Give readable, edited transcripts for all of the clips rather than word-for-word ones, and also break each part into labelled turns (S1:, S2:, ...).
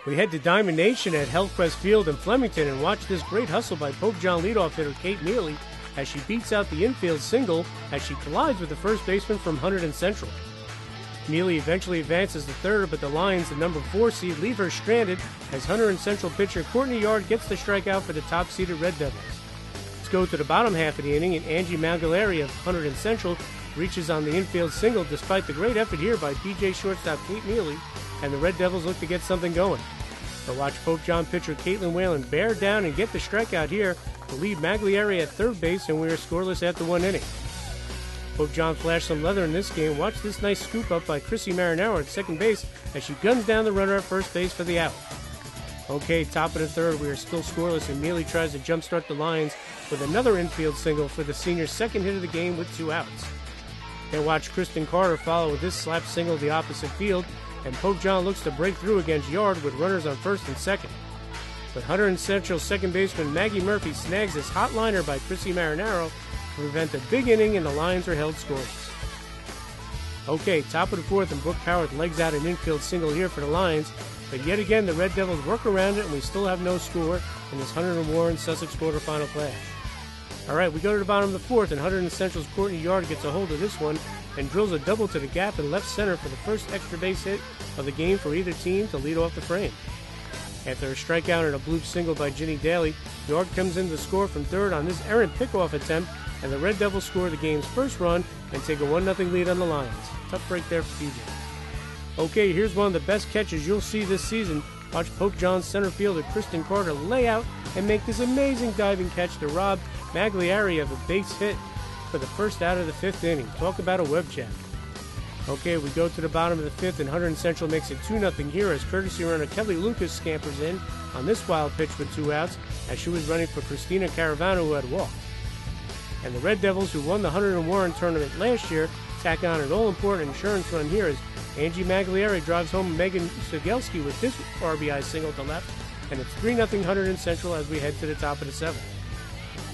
S1: We head to Diamond Nation at Hellcrest Field in Flemington and watch this great hustle by Pope John leadoff hitter Kate Mealy as she beats out the infield single as she collides with the first baseman from Hunterdon Central. Mealy eventually advances to third, but the Lions, the number 4 seed, leave her stranded as Hunterdon Central pitcher Courtney Yard gets the strikeout for the top-seeded Red Devils. Let's go to the bottom half of the inning, and Angie Malgaleri of Hunterdon Central reaches on the infield single despite the great effort here by PJ shortstop Kate Mealy, and the Red Devils look to get something going. But watch Pope John pitcher Caitlin Whalen bear down and get the strikeout here to lead Magliari at third base, and we are scoreless after 1 inning. Pope John flashed some leather in this game. Watch this nice scoop up by Chrissy Marinaro at second base as she guns down the runner at first base for the out. Okay, top of the third, we are still scoreless, and Mealy tries to jumpstart the Lions with another infield single for the senior's second hit of the game with 2 outs. Then watch Kristen Carter follow with this slap single to the opposite field, and Pope John looks to break through against Yard with runners on first and second. But Hunterdon Central second baseman Maggie Murphy snags this hot liner by Chrissy Marinaro to prevent a big inning, and the Lions are held scoreless. Okay, top of the fourth, and Brooke Howard legs out an infield single here for the Lions, but yet again the Red Devils work around it, and we still have no score in this Hunterdon-Warren-Sussex quarterfinal clash. All right, we go to the bottom of the fourth, and Hunterdon Central's Courtney Yard gets a hold of this one and drills a double to the gap in left center for the first extra base hit of the game for either team to lead off the frame. After a strikeout and a bloop single by Ginny Daly, Yard comes in to score from third on this errant pickoff attempt, and the Red Devils score the game's first run and take a 1-0 lead on the Lions. Tough break there for PJ. Okay, here's one of the best catches you'll see this season. Watch Pope John's center fielder Kristen Carter lay out and make this amazing diving catch to rob Magliari of a base hit for the first out of the 5th inning. Talk about a web chat. Okay, we go to the bottom of the 5th, and Hunterdon Central makes it 2-0 here as courtesy runner Kelly Lucas scampers in on this wild pitch with 2 outs as she was running for Christina Caravano, who had walked. And the Red Devils, who won the Hunterdon-Warren tournament last year, tack on an all-important insurance run here as Angie Magliari drives home Megan Sigelski with this RBI single to left, and it's 3-0 Hunterdon Central as we head to the top of the 7th.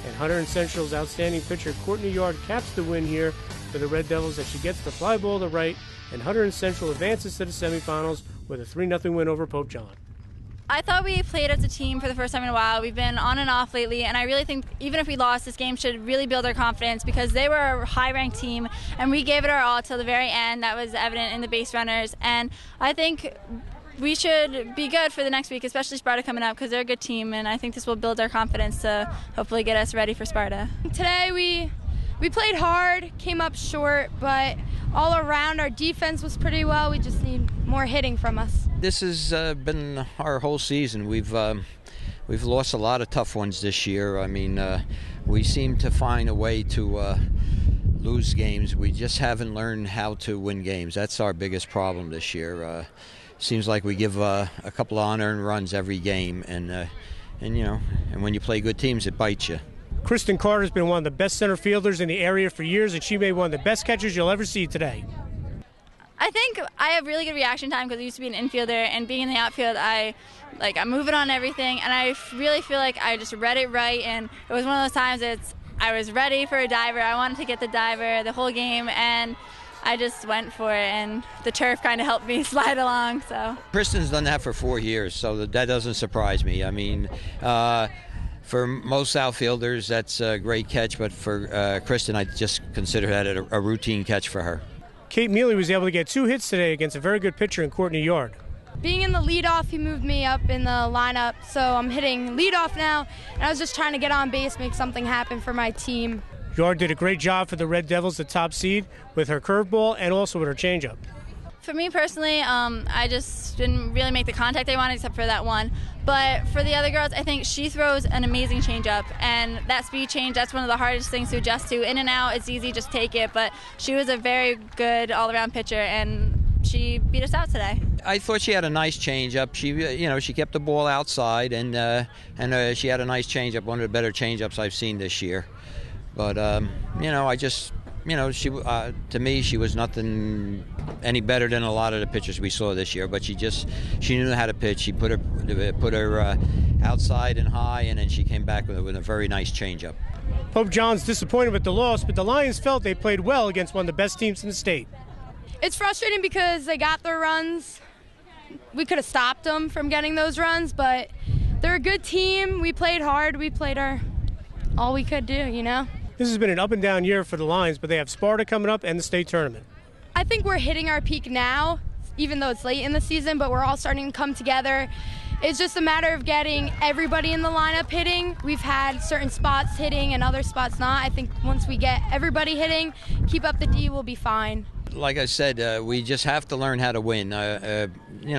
S1: And Hunterdon Central's outstanding pitcher Courtney Yard caps the win here for the Red Devils as she gets the fly ball to right, and Hunterdon Central advances to the semifinals with a 3-0 win over Pope John.
S2: I thought we played as a team for the first time in a while. We've been on and off lately, and I really think even if we lost, this game should really build our confidence because they were a high-ranked team, and we gave it our all till the very end. That was evident in the base runners, and I think we should be good for the next week, especially Sparta coming up because they're a good team, and I think this will build our confidence to hopefully get us ready for Sparta.
S3: Today we played hard, came up short, but all around our defense was pretty well. We just need more hitting from us.
S4: This has been our whole season. We've lost a lot of tough ones this year. I mean, we seem to find a way to lose games. We just haven't learned how to win games. That's our biggest problem this year. Seems like we give a couple of unearned runs every game, and when you play good teams, it bites you.
S1: Kristen Carter's been one of the best center fielders in the area for years, and she made one of the best catches you'll ever see today.
S2: I think I have really good reaction time because I used to be an infielder, and being in the outfield, I'm moving on everything, and I really feel like I just read it right, and it was one of those times I was ready for a diver. I wanted to get the diver the whole game, and I just went for it, and the turf kind of helped me slide along. So
S4: Kristen's done that for 4 years, so that doesn't surprise me. I mean, for most outfielders, that's a great catch, but for Kristen, I just consider that a routine catch for her.
S1: Kate Mealy was able to get 2 hits today against a very good pitcher in Courtney Yard.
S3: Being in the leadoff, he moved me up in the lineup, so I'm hitting leadoff now, and I was just trying to get on base, make something happen for my team.
S1: Yard did a great job for the Red Devils, the top seed, with her curveball and also with her changeup.
S2: For me personally, I just didn't really make the contact I wanted except for that one. But for the other girls, I think she throws an amazing changeup, and that speed change, that's one of the hardest things to adjust to. In and out, it's easy, just take it, but she was a very good all-around pitcher, and she beat us out today.
S4: I thought she had a nice changeup. She kept the ball outside, and she had a nice changeup, one of the better changeups I've seen this year. But to me, she was nothing any better than a lot of the pitchers we saw this year. But she knew how to pitch. She put her outside and high, and then she came back with a very nice changeup.
S1: Pope John's disappointed with the loss, but the Lions felt they played well against one of the best teams in the state.
S3: It's frustrating because they got their runs, we could have stopped them from getting those runs, but they're a good team. We played hard. We played all we could do, you know.
S1: This has been an up and down year for the Lions, but they have Sparta coming up and the state tournament.
S3: I think we're hitting our peak now, even though it's late in the season, but we're all starting to come together. It's just a matter of getting everybody in the lineup hitting. We've had certain spots hitting and other spots not. I think once we get everybody hitting, keep up the D, we'll be fine.
S4: Like I said, we just have to learn how to win.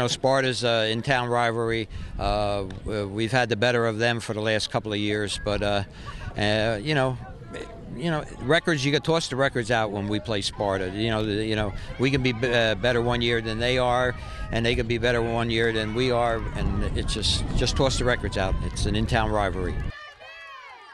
S4: Sparta's in-town rivalry. We've had the better of them for the last couple of years, but records, you can toss the records out when we play Sparta. We can be better one year than they are, and they can be better one year than we are, and it's just toss the records out. It's an in-town rivalry.